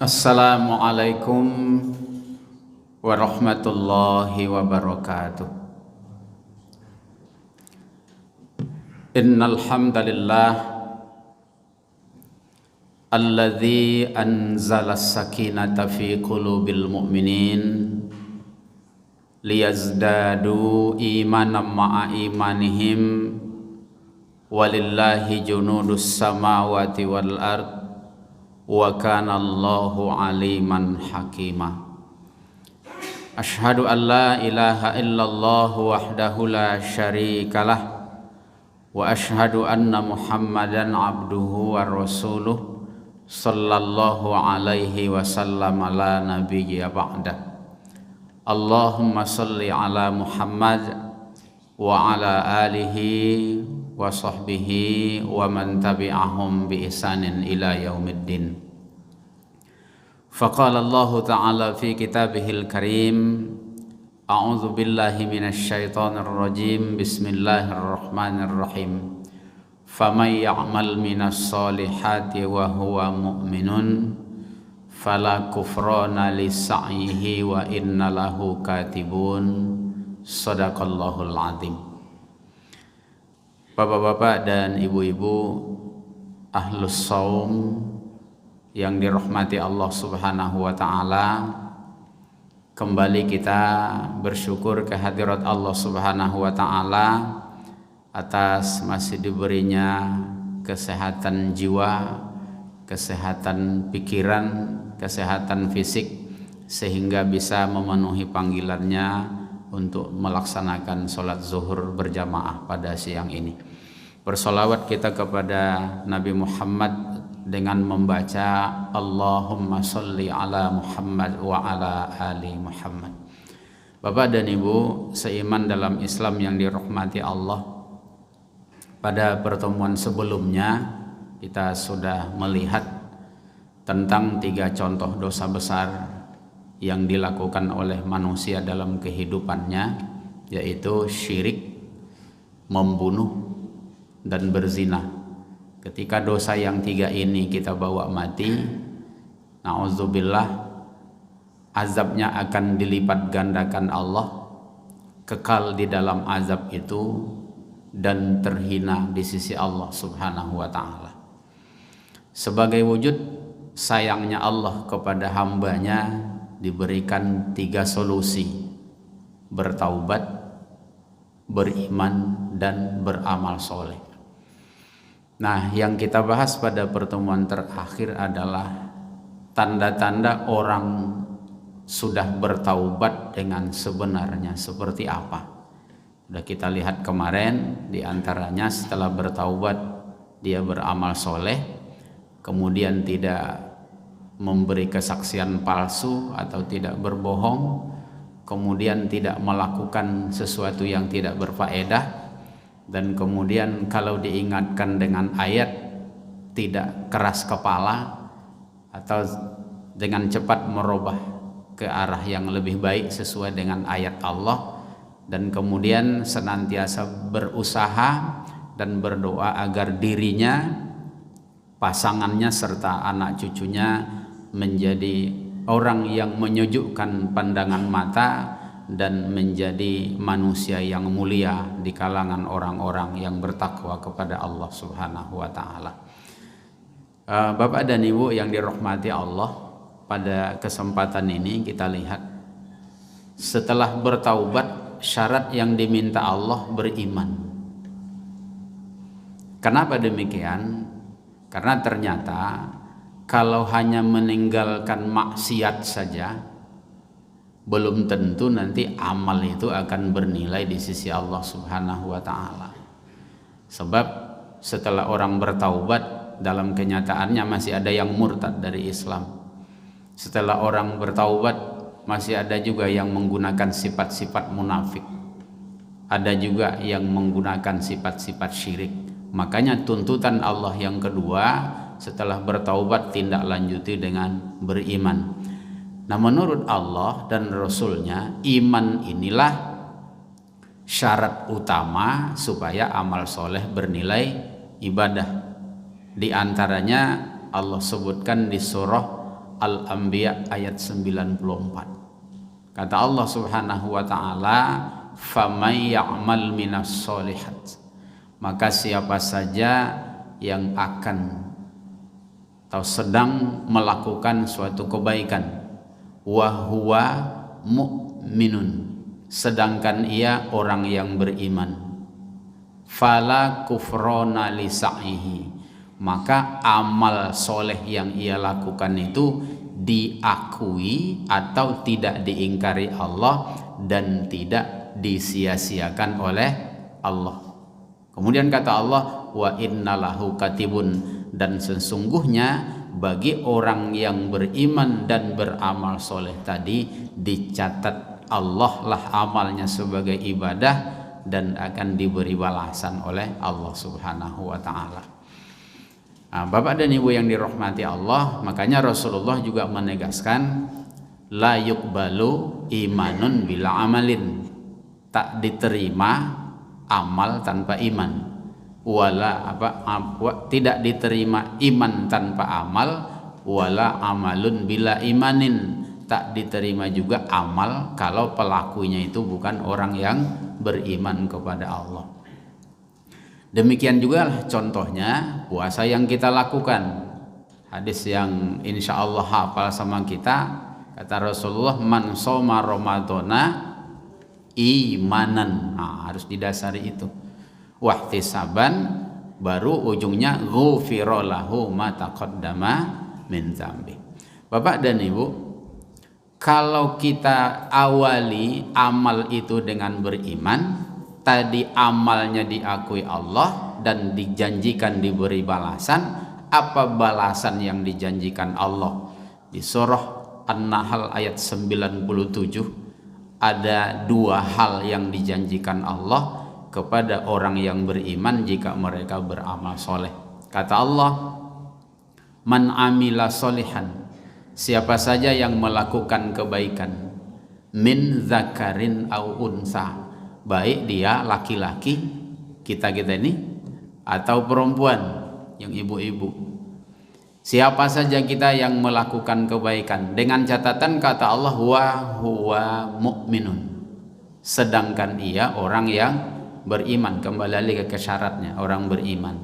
Assalamualaikum warahmatullahi wabarakatuh. Innal hamdalillah alladzi anzala as-sakinata fi qulubil mu'minin liyazdadu imanan ma'a imanihim walillahi junudus samawati wal ard wa kana Allahu aliman hakima. Asyhadu an la ilaha illallah wahdahu la syarikalah wa asyhadu anna Muhammadan abduhu wa rasuluh sallallahu alaihi wasallam la nabiyya ba'da. Allahumma salli ala Muhammad wa ala alihi wa sahbihi wa man tabi'ahum bi ihsanin ila yaumiddin. Faqala Allah ta'ala fi kitabihil karim, a'udzu billahi minasy syaithanir rajim, bismillahirrahmanirrahim. Faman ya'mal minas solihati wa huwa mu'minun fala kufrana li sa'yihi wa inna lahu katibun. Shadaqallahul azim. Bapak-bapak dan ibu-ibu ahlus shaum yang dirahmati Allah Subhanahu wa taala, kembali kita bersyukur kehadirat Allah Subhanahu wa taala atas masih diberinya kesehatan jiwa, kesehatan pikiran, kesehatan fisik, sehingga bisa memenuhi panggilannya untuk melaksanakan sholat zuhur berjamaah pada siang ini. Bersolawat kita kepada Nabi Muhammad dengan membaca Allahumma sholli ala Muhammad wa ala ali Muhammad. Bapak dan Ibu seiman dalam Islam yang dirahmati Allah, pada pertemuan sebelumnya kita sudah melihat tentang 3 contoh dosa besar yang dilakukan oleh manusia dalam kehidupannya, yaitu syirik, membunuh, dan berzina. Ketika dosa yang 3 ini kita bawa mati, na'udzubillah, azabnya akan dilipat gandakan Allah, kekal di dalam azab itu, dan terhina di sisi Allah Subhanahu wa ta'ala. Sebagai wujud sayangnya Allah kepada hambanya, diberikan 3 solusi: bertaubat, beriman, dan beramal soleh. Nah, yang kita bahas pada pertemuan terakhir adalah tanda-tanda orang sudah bertaubat dengan sebenarnya seperti apa. Sudah kita lihat kemarin, diantaranya setelah bertaubat dia beramal soleh, kemudian tidak memberi kesaksian palsu atau tidak berbohong, kemudian tidak melakukan sesuatu yang tidak berfaedah, dan kemudian kalau diingatkan dengan ayat tidak keras kepala atau dengan cepat merubah ke arah yang lebih baik sesuai dengan ayat Allah, dan kemudian senantiasa berusaha dan berdoa agar dirinya, pasangannya, serta anak cucunya menjadi orang yang menyejukkan pandangan mata dan menjadi manusia yang mulia di kalangan orang-orang yang bertakwa kepada Allah Subhanahu wa taala. Bapak dan Ibu yang dirahmati Allah, pada kesempatan ini kita lihat setelah bertaubat, syarat yang diminta Allah beriman. Kenapa demikian? Karena ternyata kalau hanya meninggalkan maksiat saja, belum tentu nanti amal itu akan bernilai di sisi Allah Subhanahu wa ta'ala. Sebab setelah orang bertaubat, dalam kenyataannya masih ada yang murtad dari Islam. Setelah orang bertaubat, masih ada juga yang menggunakan sifat-sifat munafik, ada juga yang menggunakan sifat-sifat syirik. Makanya tuntutan Allah yang kedua, setelah bertaubat tindak lanjuti dengan beriman. Nah, menurut Allah dan Rasulnya, iman inilah syarat utama supaya amal soleh bernilai ibadah. Di antaranya Allah sebutkan di surah Al-Anbiya ayat 94. Kata Allah Subhanahu wa taala, "Faman ya'mal minas solihat." Maka siapa saja yang akan atau sedang melakukan suatu kebaikan, wa huwa mu'minun, sedangkan ia orang yang beriman, fala kufrona li sa'ihi, maka amal soleh yang ia lakukan itu diakui atau tidak diingkari Allah dan tidak disia-siakan oleh Allah. Kemudian kata Allah, wa innalahu katibun, dan sesungguhnya bagi orang yang beriman dan beramal soleh tadi dicatat Allah lah amalnya sebagai ibadah dan akan diberi balasan oleh Allah Subhanahu wa taala. Nah, Bapak dan Ibu yang dirahmati Allah, makanya Rasulullah juga menegaskan la yuqbalu imanun bila amalin, tak diterima amal tanpa iman, tidak diterima iman tanpa amal, wala amalun bila imanin, tak diterima juga amal kalau pelakunya itu bukan orang yang beriman kepada Allah. Demikian juga contohnya puasa yang kita lakukan. Hadis yang insya Allah hafal sama kita, kata Rasulullah, man shoma ramadhana imanan, harus didasari itu, wahtisaban, baru ujungnya ghufira lahu ma taqaddama min dzambi. Bapak dan Ibu, kalau kita awali amal itu dengan beriman, tadi amalnya diakui Allah dan dijanjikan diberi balasan. Apa balasan yang dijanjikan Allah? Di surah An-Nahl ayat 97 ada dua hal yang dijanjikan Allah kepada orang yang beriman jika mereka beramal soleh. Kata Allah, man amila solihan, siapa saja yang melakukan kebaikan, min zakarin au unsa, baik dia laki-laki, kita ini, atau perempuan yang ibu-ibu. Siapa saja kita yang melakukan kebaikan, dengan catatan kata Allah, wa huwa mu'minun, sedangkan ia orang yang beriman. Kembali lagi ke syaratnya, orang beriman.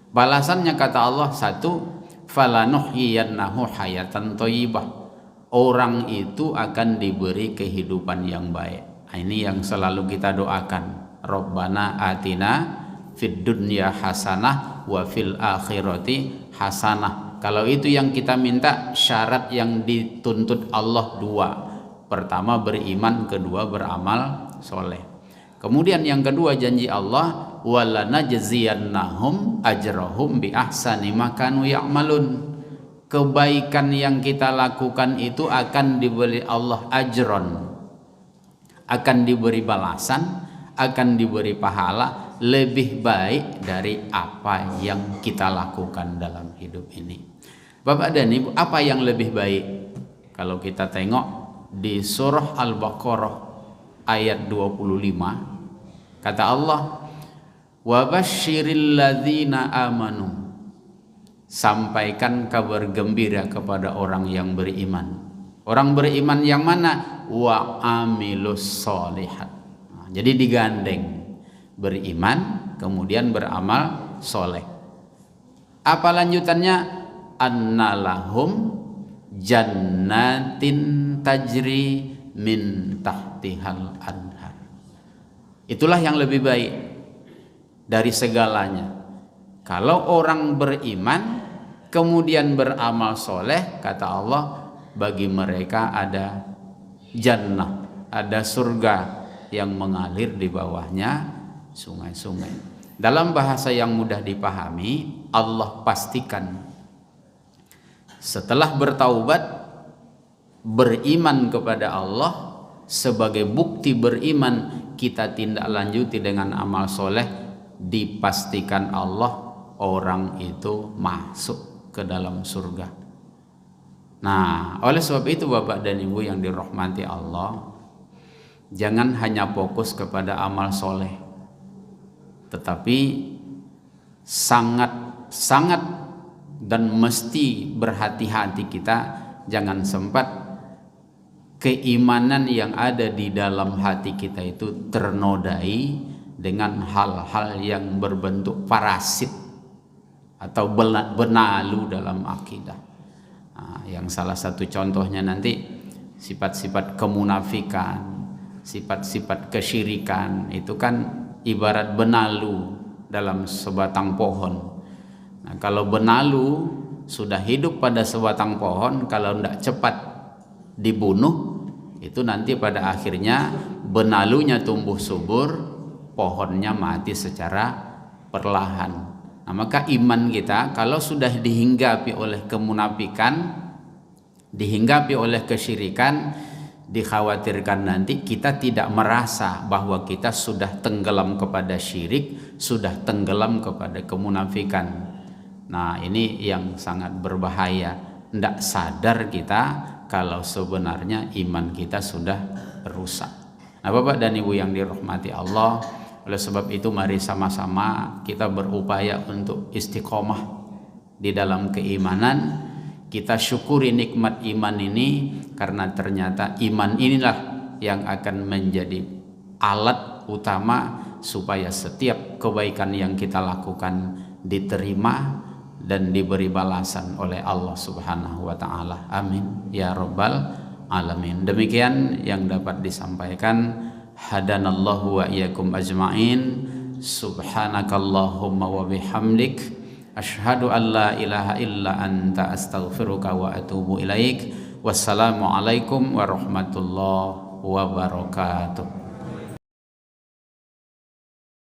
Balasannya kata Allah, satu, falanuhyiyannahu hayatan thayyibah, orang itu akan diberi kehidupan yang baik. Ini yang selalu kita doakan, Rabbana atina fid dunya hasanah wa fil akhirati hasanah. Kalau itu yang kita minta, syarat yang dituntut Allah dua. Pertama beriman, kedua beramal soleh. Kemudian yang kedua janji Allah, walanajziyannahum ajrahum bi ahsani ma kanu ya'malun. Kebaikan yang kita lakukan itu akan diberi Allah ajron, akan diberi balasan, akan diberi pahala lebih baik dari apa yang kita lakukan dalam hidup ini. Bapak dan Ibu, apa yang lebih baik? Kalau kita tengok di surah Al-Baqarah ayat 25, kata Allah, wa basyiril ladzina amanu, sampaikan kabar gembira kepada orang yang beriman. Orang beriman yang mana? Wa amilus solihat. Jadi digandeng, beriman kemudian beramal soleh. Apa lanjutannya? Annalahum jannatin tajri min tahtihal anhar. Itulah yang lebih baik dari segalanya. Kalau orang beriman kemudian beramal soleh, kata Allah, bagi mereka ada jannah, ada surga yang mengalir di bawahnya sungai-sungai. Dalam bahasa yang mudah dipahami, Allah pastikan setelah bertaubat, beriman kepada Allah, sebagai bukti beriman kita tindak lanjuti dengan amal soleh, dipastikan Allah orang itu masuk ke dalam surga. Nah, oleh sebab itu Bapak dan Ibu yang dirahmati Allah, jangan hanya fokus kepada amal soleh, tetapi sangat dan mesti berhati-hati kita jangan sempat keimanan yang ada di dalam hati kita itu ternodai dengan hal-hal yang berbentuk parasit atau benalu dalam akidah. Nah, yang salah satu contohnya nanti sifat-sifat kemunafikan, sifat-sifat kesyirikan itu kan ibarat benalu dalam sebatang pohon. Nah, kalau benalu sudah hidup pada sebatang pohon, kalau tidak cepat dibunuh, itu nanti pada akhirnya benalunya tumbuh subur, pohonnya mati secara perlahan. Nah, maka iman kita kalau sudah dihinggapi oleh kemunafikan, dihinggapi oleh kesyirikan, dikhawatirkan nanti kita tidak merasa bahwa kita sudah tenggelam kepada syirik, sudah tenggelam kepada kemunafikan. Nah, ini yang sangat berbahaya. Tidak sadar kita kalau sebenarnya iman kita sudah rusak. Nah, Bapak dan Ibu yang dirahmati Allah, oleh sebab itu mari sama-sama kita berupaya untuk istiqomah di dalam keimanan. Kita syukuri nikmat iman ini, karena ternyata iman inilah yang akan menjadi alat utama supaya setiap kebaikan yang kita lakukan diterima dan diberi balasan oleh Allah Subhanahu wa taala. Amin ya rabbal alamin. Demikian yang dapat disampaikan. Hadanallahu wa iyyakum ajmain. Subhanakallahumma wa bihamdik, asyhadu an la ilaha illa anta, astaghfiruka wa atubu ilaik. Wassalamualaikum warahmatullahi wabarakatuh.